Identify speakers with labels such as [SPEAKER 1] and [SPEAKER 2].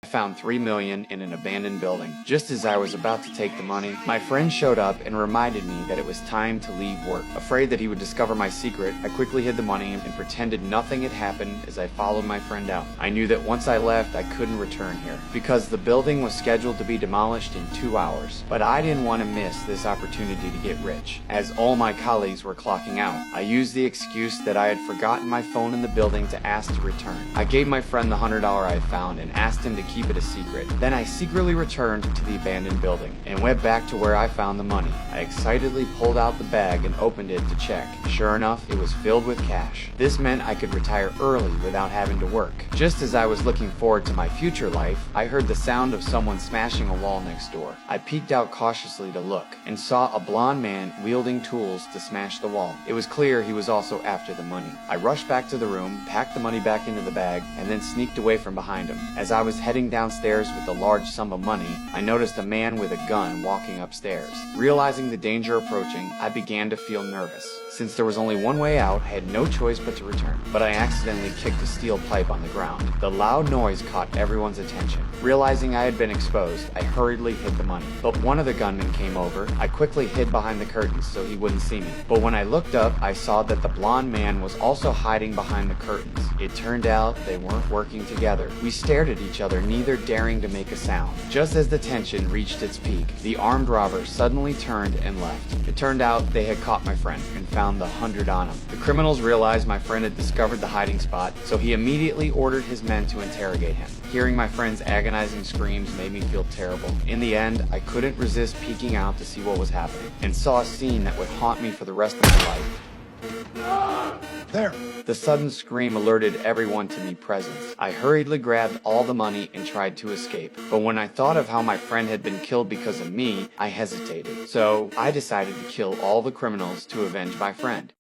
[SPEAKER 1] I found $3 million in an abandoned building. Just as I was about to take the money, my friend showed up and reminded me that it was time to leave work. Afraid that he would discover my secret, I quickly hid the money and pretended nothing had happened as I followed my friend out. I knew that once I left, I couldn't return here, because the building was scheduled to be demolished in 2 hours. But I didn't want to miss this opportunity to get rich, as all my colleagues were clocking out. I used the excuse that I had forgotten my phone in the building to ask to return. I gave my friend the $100 I found and asked him to keep it a secret. Then I secretly returned to the abandoned building and went back to where I found the money. I excitedly pulled out the bag and opened it to check. Sure enough, it was filled with cash. This meant I could retire early without having to work. Just as I was looking forward to my future life, I heard the sound of someone smashing a wall next door. I peeked out cautiously to look and saw a blond man wielding tools to smash the wall. It was clear he was also after the money. I rushed back to the room, packed the money back into the bag, and then sneaked away from behind him. As I was heading downstairs with a large sum of money, I noticed a man with a gun walking upstairs. Realizing the danger approaching, I began to feel nervous. Since there was only one way out, I had no choice but to return. But I accidentally kicked a steel pipe on the ground. The loud noise caught everyone's attention. Realizing I had been exposed, I hurriedly hid the money. But one of the gunmen came over. I quickly hid behind the curtains so he wouldn't see me. But when I looked up, I saw that the blonde man was also hiding behind the curtains. It turned out they weren't working together. We stared at each other, neither daring to make a sound. Just as the tension reached its peak, the armed robber suddenly turned and left. It turned out they had caught my friend and found the 100 on him. The criminals realized my friend had discovered the hiding spot, so he immediately ordered his men to interrogate him. Hearing my friend's agonizing screams made me feel terrible. In the end, I couldn't resist peeking out to see what was happening, and saw a scene that would haunt me for the rest of my life.
[SPEAKER 2] There.
[SPEAKER 1] The sudden scream alerted everyone to me present. I hurriedly grabbed all the money and tried to escape. But when I thought of how my friend had been killed because of me, I hesitated. So I decided to kill all the criminals to avenge my friend.